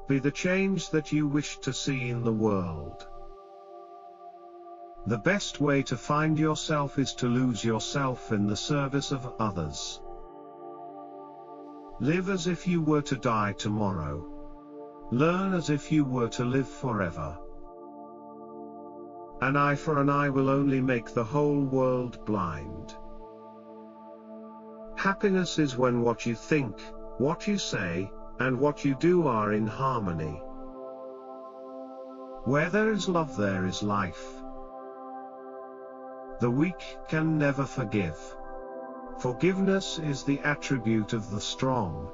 Be the change that you wish to see in the world. The best way to find yourself is to lose yourself in the service of others. Live as if you were to die tomorrow. Learn as if you were to live forever. An eye for an eye will only make the whole world blind. Happiness is when what you think, what you say, and what you do are in harmony. Where there is love, there is life. The weak can never forgive. Forgiveness is the attribute of the strong.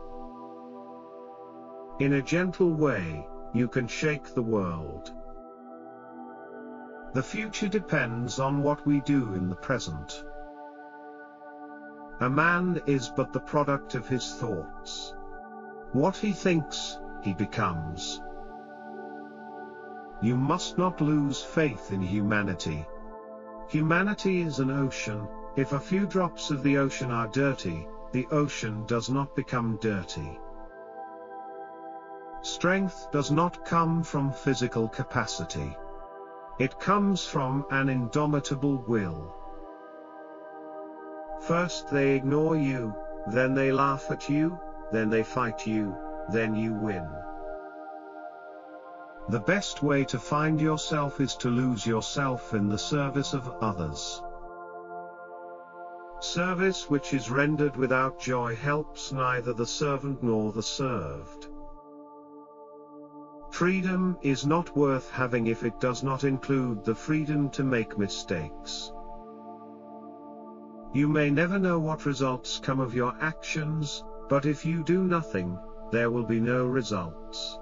In a gentle way, you can shake the world. The future depends on what we do in the present. A man is but the product of his thoughts. What he thinks, he becomes. You must not lose faith in humanity. Humanity is an ocean. If a few drops of the ocean are dirty, the ocean does not become dirty. Strength does not come from physical capacity. It comes from an indomitable will. First they ignore you, then they laugh at you, then they fight you, then you win. The best way to find yourself is to lose yourself in the service of others. Service which is rendered without joy helps neither the servant nor the served. Freedom is not worth having if it does not include the freedom to make mistakes. You may never know what results come of your actions, but if you do nothing, there will be no results.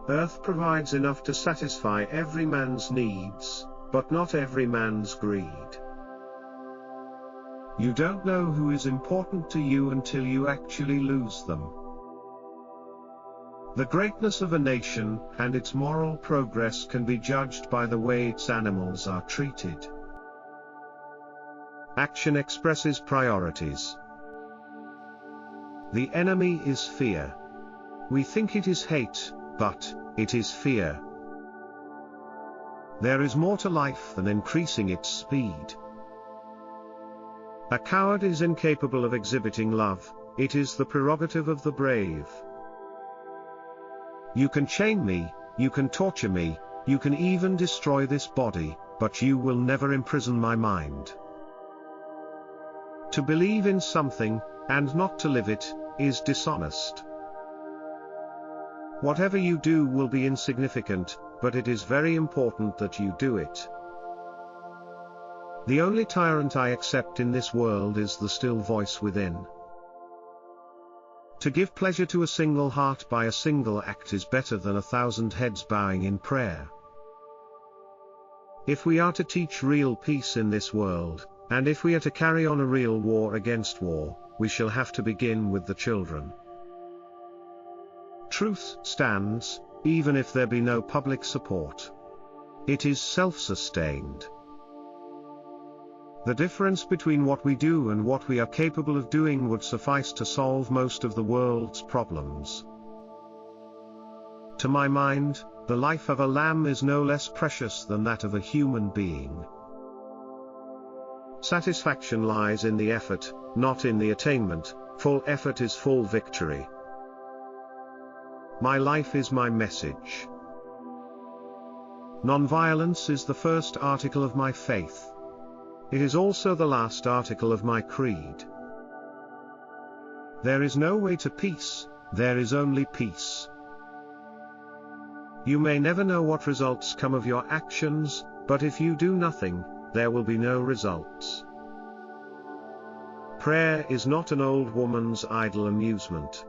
Earth provides enough to satisfy every man's needs, but not every man's greed. You don't know who is important to you until you actually lose them. The greatness of a nation and its moral progress can be judged by the way its animals are treated. Action expresses priorities. The enemy is fear. We think it is hate, but it is fear. There is more to life than increasing its speed. A coward is incapable of exhibiting love. It is the prerogative of the brave. You can chain me, you can torture me, you can even destroy this body, but you will never imprison my mind. To believe in something, and not to live it, is dishonest. Whatever you do will be insignificant, but it is very important that you do it. The only tyrant I accept in this world is the still voice within. To give pleasure to a single heart by a single act is better than 1,000 heads bowing in prayer. If we are to teach real peace in this world, and if we are to carry on a real war against war, we shall have to begin with the children. Truth stands, even if there be no public support. It is self-sustained. The difference between what we do and what we are capable of doing would suffice to solve most of the world's problems. To my mind, the life of a lamb is no less precious than that of a human being. Satisfaction lies in the effort, not in the attainment. Full effort is full victory. My life is my message. Non-violence is the first article of my faith. It is also the last article of my creed. There is no way to peace, there is only peace. You may never know what results come of your actions, but if you do nothing, there will be no results. Prayer is not an old woman's idle amusement.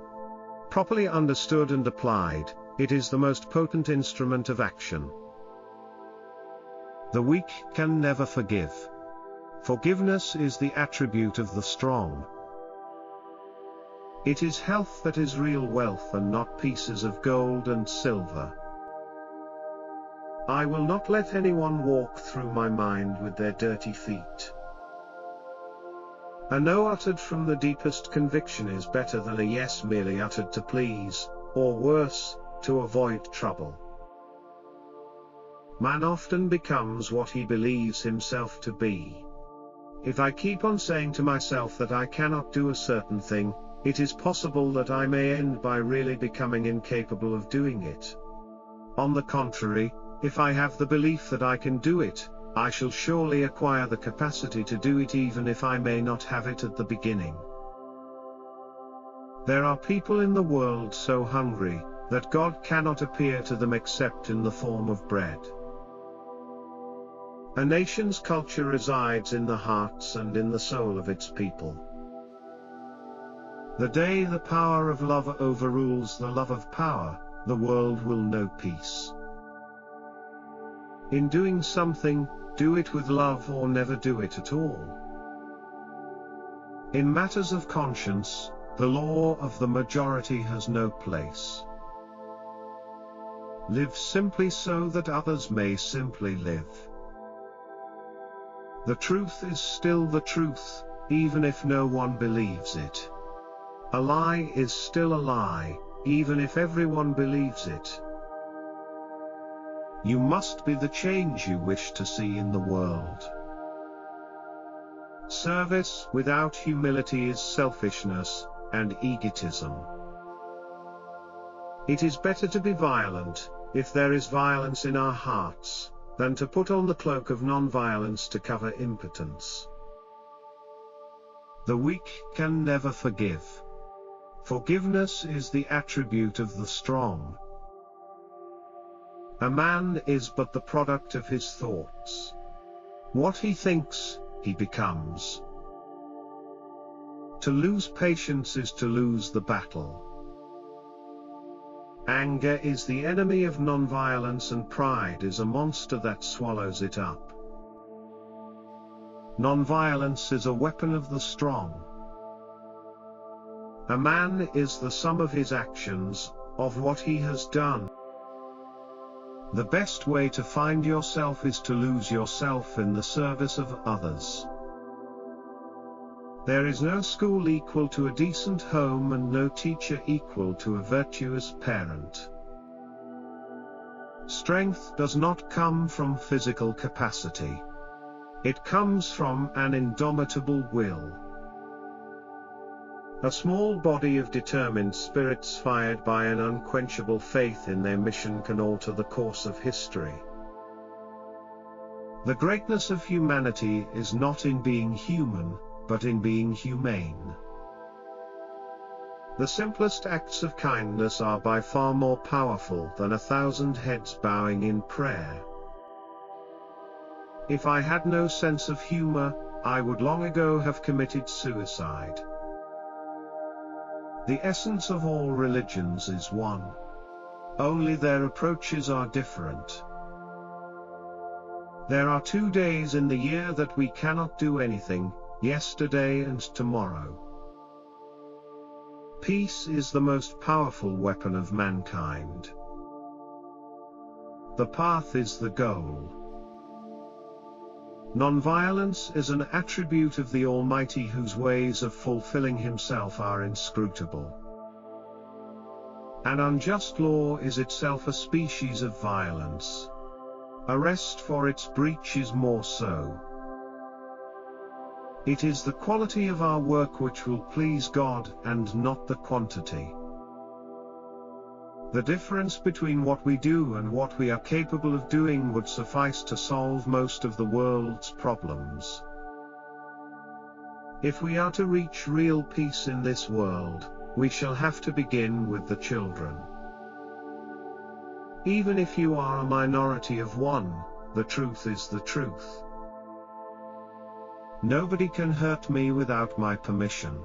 Properly understood and applied, it is the most potent instrument of action. The weak can never forgive. Forgiveness is the attribute of the strong. It is health that is real wealth and not pieces of gold and silver. I will not let anyone walk through my mind with their dirty feet. A no uttered from the deepest conviction is better than a yes merely uttered to please, or worse, to avoid trouble. Man often becomes what he believes himself to be. If I keep on saying to myself that I cannot do a certain thing, it is possible that I may end by really becoming incapable of doing it. On the contrary, if I have the belief that I can do it, I shall surely acquire the capacity to do it even if I may not have it at the beginning. There are people in the world so hungry, that God cannot appear to them except in the form of bread. A nation's culture resides in the hearts and in the soul of its people. The day the power of love overrules the love of power, the world will know peace. In doing something, do it with love or never do it at all. In matters of conscience, the law of the majority has no place. Live simply so that others may simply live. The truth is still the truth, even if no one believes it. A lie is still a lie, even if everyone believes it. You must be the change you wish to see in the world. Service without humility is selfishness and egotism. It is better to be violent, if there is violence in our hearts, than to put on the cloak of non-violence to cover impotence. The weak can never forgive. Forgiveness is the attribute of the strong. A man is but the product of his thoughts. What he thinks, he becomes. To lose patience is to lose the battle. Anger is the enemy of non-violence, and pride is a monster that swallows it up. Non-violence is a weapon of the strong. A man is the sum of his actions, of what he has done. The best way to find yourself is to lose yourself in the service of others. There is no school equal to a decent home, and no teacher equal to a virtuous parent. Strength does not come from physical capacity. It comes from an indomitable will. A small body of determined spirits fired by an unquenchable faith in their mission can alter the course of history. The greatness of humanity is not in being human, but in being humane. The simplest acts of kindness are by far more powerful than 1,000 heads bowing in prayer. If I had no sense of humor, I would long ago have committed suicide. The essence of all religions is one. Only their approaches are different. There are 2 days in the year that we cannot do anything, yesterday and tomorrow. Peace is the most powerful weapon of mankind. The path is the goal. Non-violence is an attribute of the Almighty, whose ways of fulfilling himself are inscrutable. An unjust law is itself a species of violence. Arrest for its breach is more so. It is the quality of our work which will please God, and not the quantity. The difference between what we do and what we are capable of doing would suffice to solve most of the world's problems. If we are to reach real peace in this world, we shall have to begin with the children. Even if you are a minority of one, the truth is the truth. Nobody can hurt me without my permission.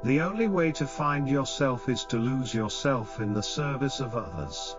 The only way to find yourself is to lose yourself in the service of others.